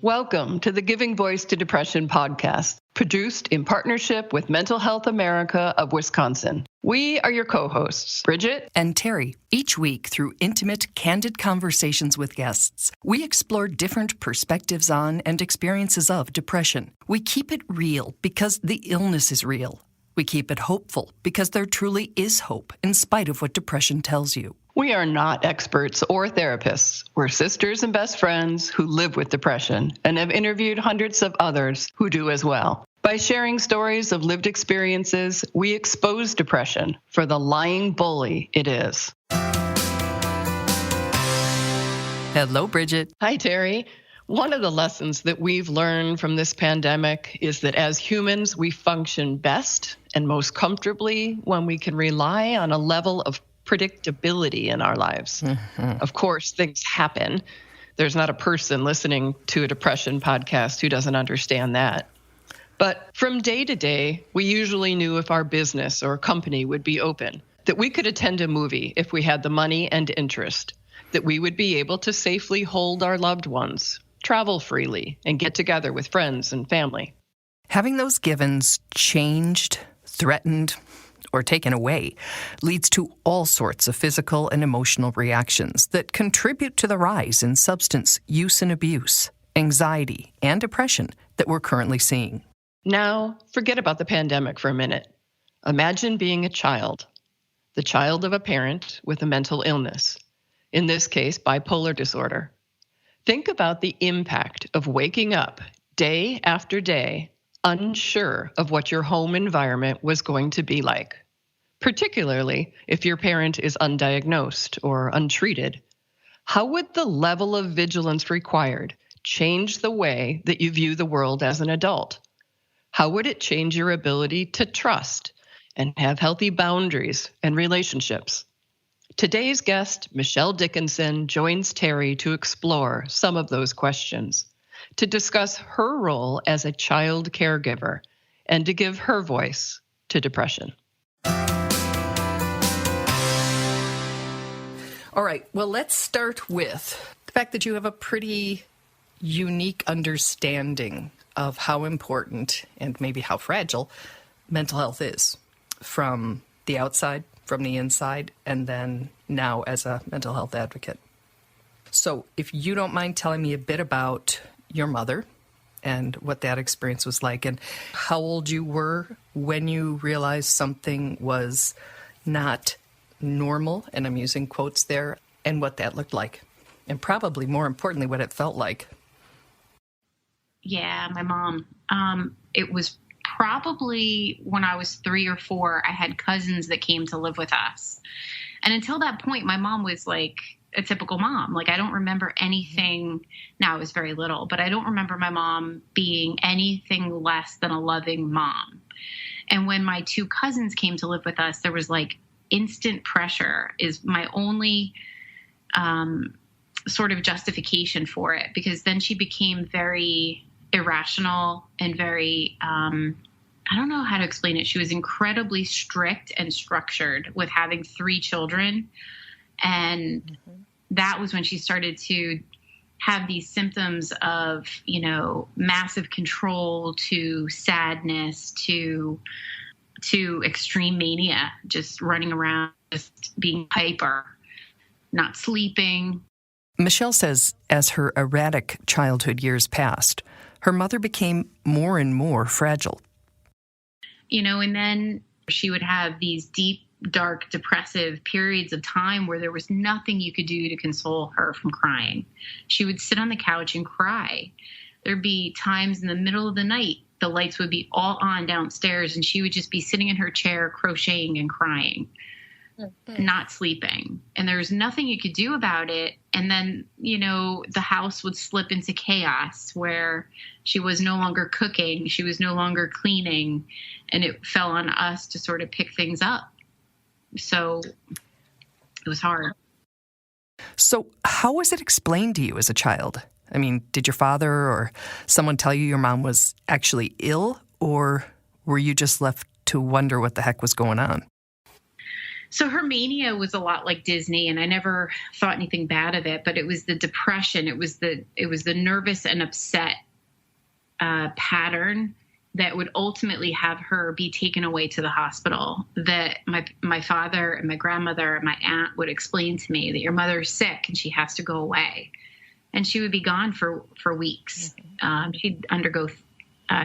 Welcome to the Giving Voice to Depression podcast, produced in partnership with Mental Health America of Wisconsin. We are your co-hosts, Bridget and Terry. Each week, through intimate, candid conversations with guests, we explore different perspectives on and experiences of depression. We keep it real because the illness is real. We keep it hopeful because there truly is hope in spite of what depression tells you. We are not experts or therapists. We're sisters and best friends who live with depression and have interviewed hundreds of others who do as well. By sharing stories of lived experiences, we expose depression for the lying bully it is. Hello, Bridget. Hi, Terry. One of the lessons that we've learned from this pandemic is that as humans, we function best and most comfortably when we can rely on a level of predictability in our lives. Of course, things happen. There's not a person listening to a depression podcast who doesn't understand that. But from day to day, we usually knew if our business or company would be open, that we could attend a movie if we had the money and interest, that we would be able to safely hold our loved ones, travel freely, and get together with friends and family. Having those givens changed, threatened, or taken away leads to all sorts of physical and emotional reactions that contribute to the rise in substance use and abuse, anxiety, and depression that we're currently seeing. Now, forget about the pandemic for a minute. Imagine being a child, the child of a parent with a mental illness, in this case, bipolar disorder. Think about the impact of waking up day after day unsure of what your home environment was going to be like, particularly if your parent is undiagnosed or untreated. How would the level of vigilance required change the way that you view the world as an adult? How would it change your ability to trust and have healthy boundaries and relationships? Today's guest, Michelle Dickinson, joins Terry to explore some of those questions, to discuss her role as a child caregiver, and to give her voice to depression. All right, well, let's start with the fact that you have a pretty unique understanding of how important and maybe how fragile mental health is from the outside, from the inside, and then now as a mental health advocate. So if you don't mind telling me a bit about your mother and what that experience was like and how old you were when you realized something was not normal, and I'm using quotes there, and what that looked like, and probably more importantly, what it felt like. Yeah, my mom. It was probably when I was 3 or 4, I had cousins that came to live with us. And until that point, my mom was like a typical mom. Like, I don't remember anything. Now, I was very little, but I don't remember my mom being anything less than a loving mom. And when my 2 cousins came to live with us, there was like instant pressure is my only sort of justification for it, because then she became very irrational and very, I don't know how to explain it. She was incredibly strict and structured with having 3 children. And that was when she started to have these symptoms of, massive control to sadness to extreme mania, just running around, just being hyper, not sleeping. Michelle says as her erratic childhood years passed, her mother became more and more fragile. And then she would have these deep, dark, depressive periods of time where there was nothing you could do to console her from crying. She would sit on the couch and cry. There'd be times in the middle of the night, the lights would be all on downstairs, and she would just be sitting in her chair crocheting and crying, not sleeping. And there was nothing you could do about it. And then, the house would slip into chaos where she was no longer cooking, she was no longer cleaning, and it fell on us to sort of pick things up. So it was hard. So how was it explained to you as a child? I mean, did your father or someone tell you your mom was actually ill, or were you just left to wonder what the heck was going on? So her mania was a lot like Disney, and I never thought anything bad of it, but it was the depression. It was the nervous and upset pattern that would ultimately have her be taken away to the hospital, that my father and my grandmother and my aunt would explain to me that your mother's sick and she has to go away. And she would be gone for weeks. She'd undergo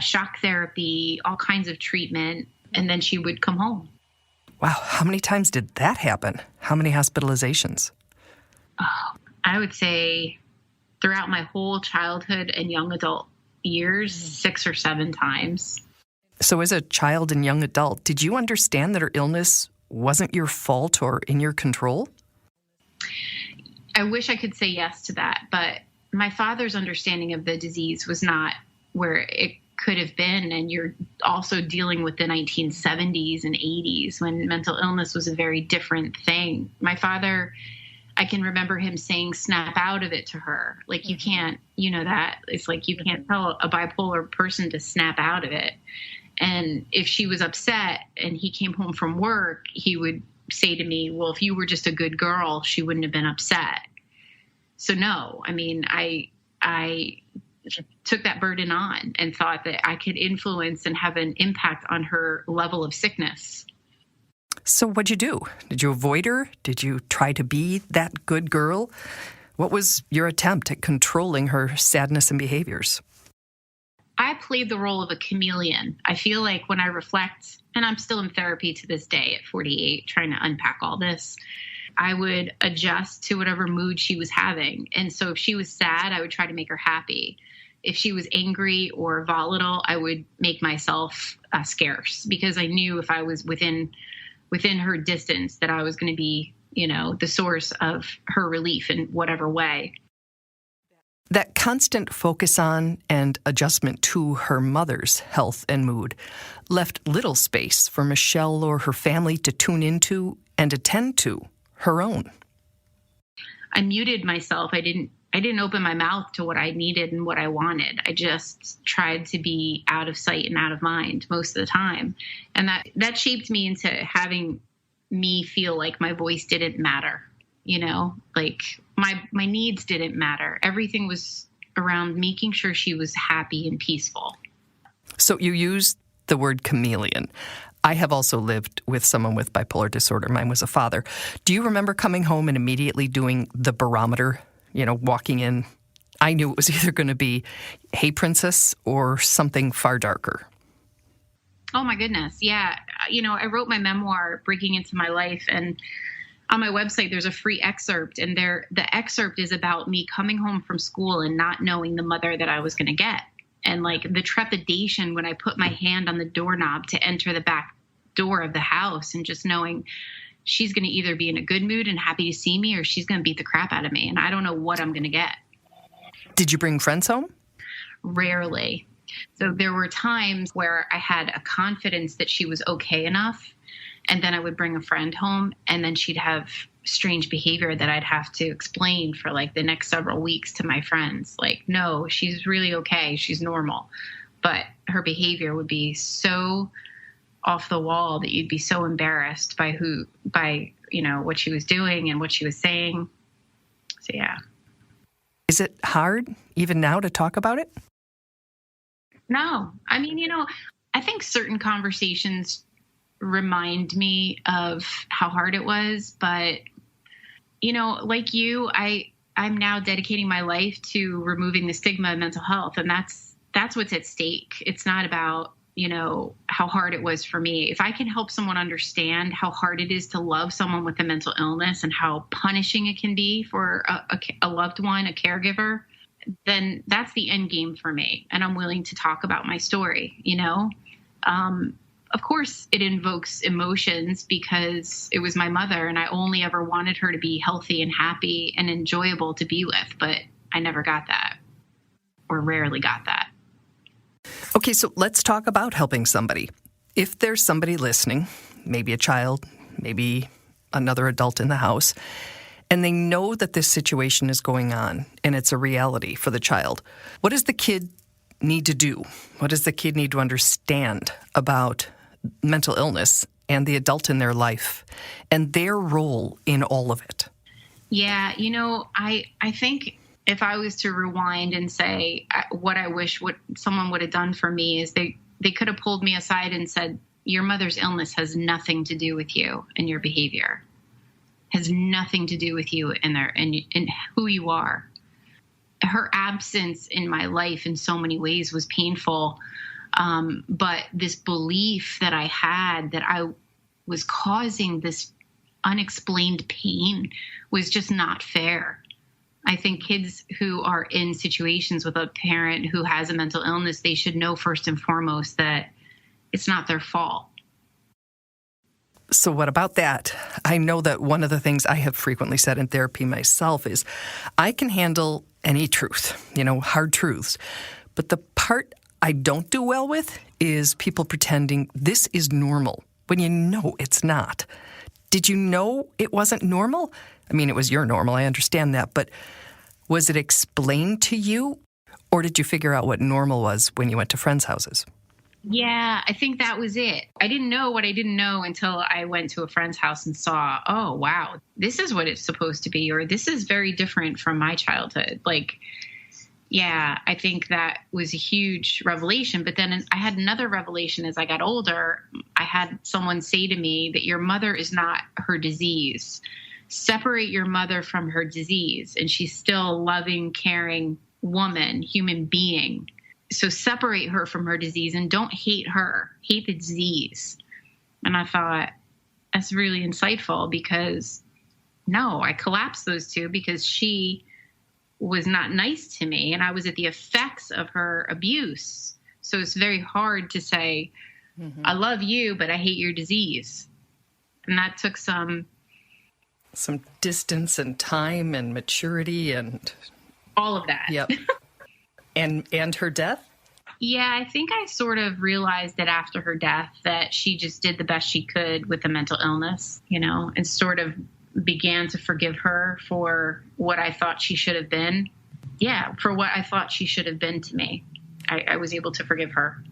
shock therapy, all kinds of treatment, and then she would come home. Wow. How many times did that happen? How many hospitalizations? Oh, I would say throughout my whole childhood and young adult years, 6 or 7 times. So as a child and young adult, did you understand that her illness wasn't your fault or in your control? I wish I could say yes to that, but my father's understanding of the disease was not where it could have been. And you're also dealing with the 1970s and 80s when mental illness was a very different thing. My father, I can remember him saying, snap out of it to her. Like, you can't, that it's like, you can't tell a bipolar person to snap out of it. And if she was upset and he came home from work, he would say to me, well, if you were just a good girl, she wouldn't have been upset. So no, I mean, I took that burden on and thought that I could influence and have an impact on her level of sickness. So what'd you do? Did you avoid her? Did you try to be that good girl? What was your attempt at controlling her sadness and behaviors? I played the role of a chameleon. I feel like when I reflect, and I'm still in therapy to this day at 48, trying to unpack all this, I would adjust to whatever mood she was having. And so if she was sad, I would try to make her happy. If she was angry or volatile, I would make myself scarce, because I knew if I was within her distance that I was going to be, the source of her relief in whatever way. That constant focus on and adjustment to her mother's health and mood left little space for Michelle or her family to tune into and attend to her own. I muted myself. I didn't open my mouth to what I needed and what I wanted. I just tried to be out of sight and out of mind most of the time. And that shaped me into having me feel like my voice didn't matter, like my needs didn't matter. Everything was around making sure she was happy and peaceful. So you used the word chameleon. I have also lived with someone with bipolar disorder. Mine was a father. Do you remember coming home and immediately doing the barometer? Walking in, I knew it was either going to be, hey, princess, or something far darker. Oh, my goodness. Yeah. I wrote my memoir, Breaking Into My Life, and on my website, there's a free excerpt. And the excerpt is about me coming home from school and not knowing the mother that I was going to get. And like the trepidation when I put my hand on the doorknob to enter the back door of the house, and just knowing she's going to either be in a good mood and happy to see me, or she's going to beat the crap out of me. And I don't know what I'm going to get. Did you bring friends home? Rarely. So there were times where I had a confidence that she was okay enough. And then I would bring a friend home, and then she'd have strange behavior that I'd have to explain for like the next several weeks to my friends. Like, no, she's really okay. She's normal. But her behavior would be so off the wall that you'd be so embarrassed by what she was doing and what she was saying. So, yeah. Is it hard even now to talk about it? No. I mean, I think certain conversations remind me of how hard it was. But, like you, I'm now dedicating my life to removing the stigma of mental health. And that's what's at stake. It's not about, how hard it was for me. If I can help someone understand how hard it is to love someone with a mental illness and how punishing it can be for a loved one, a caregiver, then that's the end game for me. And I'm willing to talk about my story, Of course, it invokes emotions because it was my mother and I only ever wanted her to be healthy and happy and enjoyable to be with, but I never got that, or rarely got that. Okay, so let's talk about helping somebody. If there's somebody listening, maybe a child, maybe another adult in the house, and they know that this situation is going on and it's a reality for the child, what does the kid need to do? What does the kid need to understand about mental illness and the adult in their life and their role in all of it? Yeah, I think if I was to rewind and say what I wish what someone would have done for me is they could have pulled me aside and said, your mother's illness has nothing to do with you and your behavior, has nothing to do with you and who you are. Her absence in my life in so many ways was painful. But this belief that I had that I was causing this unexplained pain was just not fair. I think kids who are in situations with a parent who has a mental illness, they should know first and foremost that it's not their fault. So what about that? I know that one of the things I have frequently said in therapy myself is I can handle any truth, hard truths. But the part I don't do well with is people pretending this is normal when you know it's not. Did you know it wasn't normal? I mean, it was your normal, I understand that, but was it explained to you, or did you figure out what normal was when you went to friends' houses? Yeah, I think that was it. I didn't know what I didn't know until I went to a friend's house and saw, oh, wow, this is what it's supposed to be, or this is very different from my childhood. Yeah, I think that was a huge revelation. But then I had another revelation as I got older. I had someone say to me that your mother is not her disease. Separate your mother from her disease. And she's still a loving, caring woman, human being. So separate her from her disease and don't hate her. Hate the disease. And I thought, that's really insightful because, no, I collapsed those two because she was not nice to me and I was at the effects of her abuse. So it's very hard to say, I love you, but I hate your disease. And that took some distance and time and maturity and all of that. Yep. And her death? Yeah, I think I sort of realized that after her death that she just did the best she could with the mental illness, and sort of began to forgive her for what I thought she should have been. Yeah, for what I thought she should have been to me. I was able to forgive her.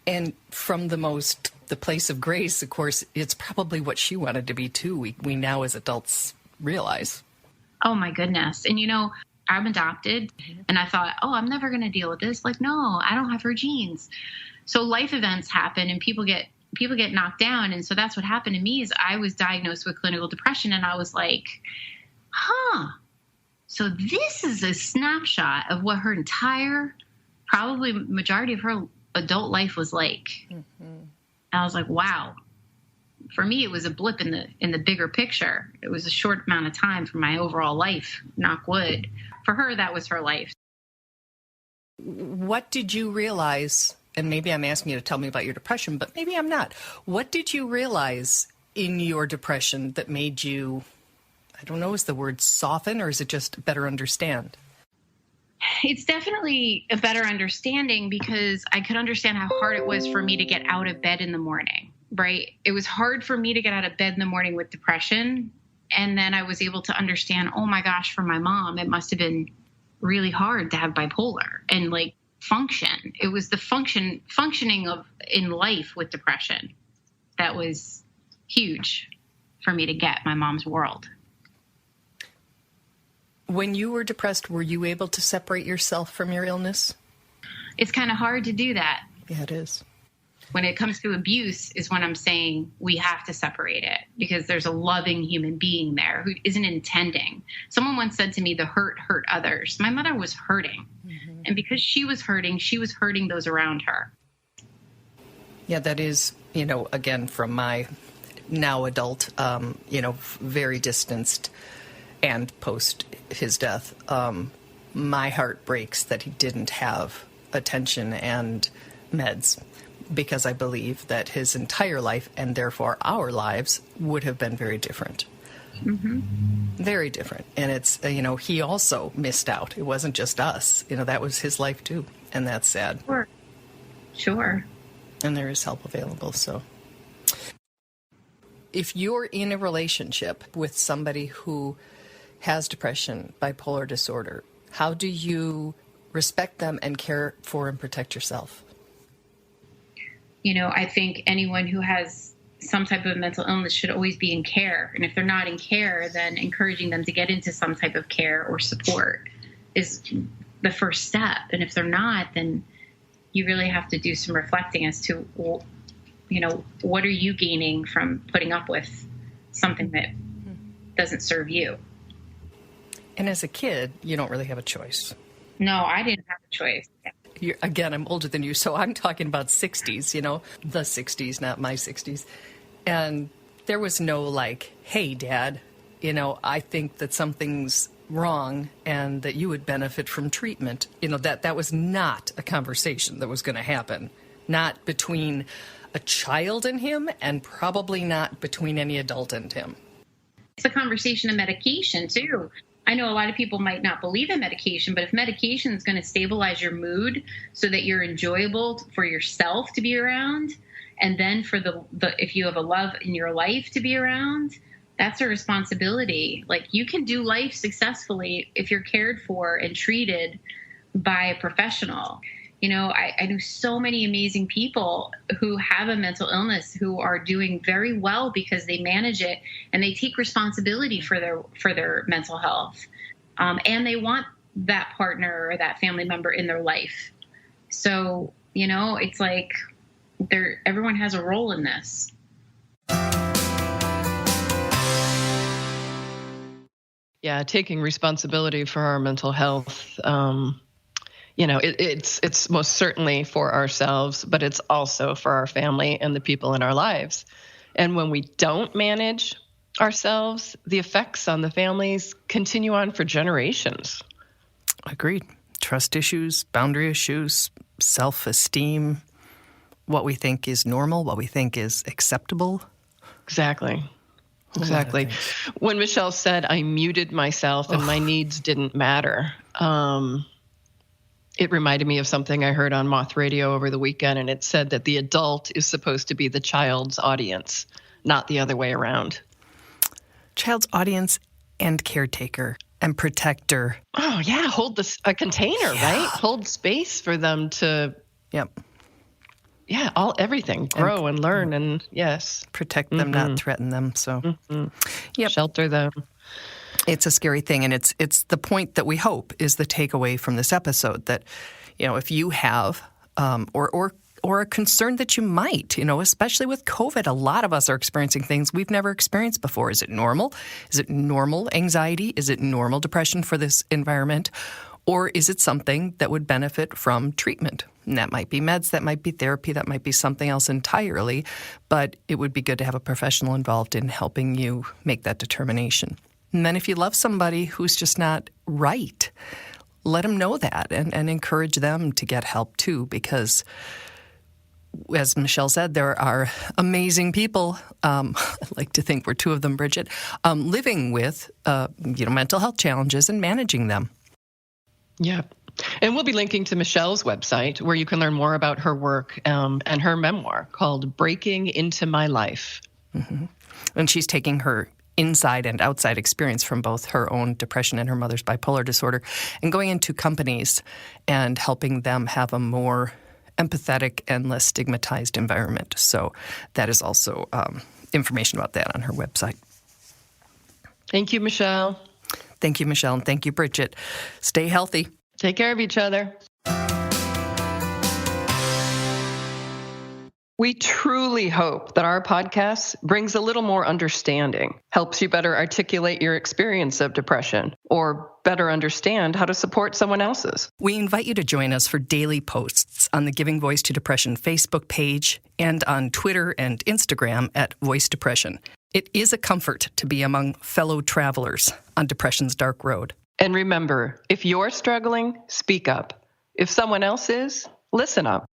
And from the place of grace, of course, it's probably what she wanted to be too. We now as adults realize. Oh my goodness. And I'm adopted and I thought, oh, I'm never going to deal with this. No, I don't have her genes. So life events happen and people get knocked down. And so that's what happened to me is I was diagnosed with clinical depression and I was like, so this is a snapshot of what her entire, probably majority of her adult life was like. And I was like, wow. For me, it was a blip in the bigger picture. It was a short amount of time for my overall life, knock wood. For her, that was her life. What did you realize, and maybe I'm asking you to tell me about your depression, but maybe I'm not. What did you realize in your depression that made you, I don't know, is the word soften or is it just better understand? It's definitely a better understanding because I could understand how hard it was for me to get out of bed in the morning, right? It was hard for me to get out of bed in the morning with depression. And then I was able to understand, oh my gosh, for my mom, it must have been really hard to have bipolar and function. It was the functioning in life with depression that was huge for me to get my mom's world. When you were depressed, were you able to separate yourself from your illness? It's kind of hard to do that. Yeah, it is. When it comes to abuse is when I'm saying we have to separate it because there's a loving human being there who isn't intending. Someone once said to me, the hurt others. My mother was hurting. And because she was hurting those around her. Yeah, that is, again, from my now adult, very distanced and post his death, my heart breaks that he didn't have attention and meds. Because I believe that his entire life, and therefore our lives, would have been very different. Very different. And it's, he also missed out. It wasn't just us. That was his life too. And that's sad. Sure. And there is help available, so. If you're in a relationship with somebody who has depression, bipolar disorder, how do you respect them and care for and protect yourself? I think anyone who has some type of mental illness should always be in care. And if they're not in care, then encouraging them to get into some type of care or support is the first step. And if they're not, then you really have to do some reflecting as to, what are you gaining from putting up with something that doesn't serve you? And as a kid, you don't really have a choice. No, I didn't have a choice. Again, I'm older than you, so I'm talking about 60s, the 60s, not my 60s. And there was no like, hey, Dad, I think that something's wrong and that you would benefit from treatment. That was not a conversation that was going to happen. Not between a child and him, and probably not between any adult and him. It's a conversation of medication, too. I know a lot of people might not believe in medication, but if medication is going to stabilize your mood so that you're enjoyable for yourself to be around, and then for the if you have a love in your life to be around, that's a responsibility. Like, you can do life successfully if you're cared for and treated by a professional. I know so many amazing people who have a mental illness who are doing very well because they manage it and they take responsibility for their mental health. And they want that partner or that family member in their life. So, it's like everyone has a role in this. Yeah, taking responsibility for our mental health. It's most certainly for ourselves, but it's also for our family and the people in our lives. And when we don't manage ourselves, the effects on the families continue on for generations. Agreed. Trust issues, boundary issues, self-esteem, what we think is normal, what we think is acceptable. Exactly. When Michelle said, I muted myself and my needs didn't matter, it reminded me of something I heard on Moth Radio over the weekend, and it said that the adult is supposed to be the child's audience, not the other way around. Child's audience and caretaker and protector. Oh, yeah, hold a container, right? Hold space for them to... Yep. Yeah, everything. Grow and learn and, yes. Protect them, not threaten them. So, Yep. Shelter them. It's a scary thing, and it's the point that we hope is the takeaway from this episode, that, if you have or a concern that you might, especially with COVID, a lot of us are experiencing things we've never experienced before. Is it normal? Is it normal anxiety? Is it normal depression for this environment? Or is it something that would benefit from treatment? And that might be meds, that might be therapy, that might be something else entirely, but it would be good to have a professional involved in helping you make that determination. And then if you love somebody who's just not right, let them know that and encourage them to get help too, because as Michelle said, there are amazing people, I'd like to think we're two of them, Bridget, living with mental health challenges and managing them. Yeah. And we'll be linking to Michelle's website where you can learn more about her work and her memoir called Breaking Into My Life. Mm-hmm. And she's taking her inside and outside experience from both her own depression and her mother's bipolar disorder and going into companies and helping them have a more empathetic and less stigmatized environment. So that is also information about that on her website. Thank you, Michelle. Thank you, Michelle, and thank you, Bridget. Stay healthy. Take care of each other. We truly hope that our podcast brings a little more understanding, helps you better articulate your experience of depression, or better understand how to support someone else's. We invite you to join us for daily posts on the Giving Voice to Depression Facebook page and on Twitter and Instagram at Voice Depression. It is a comfort to be among fellow travelers on depression's dark road. And remember, if you're struggling, speak up. If someone else is, listen up.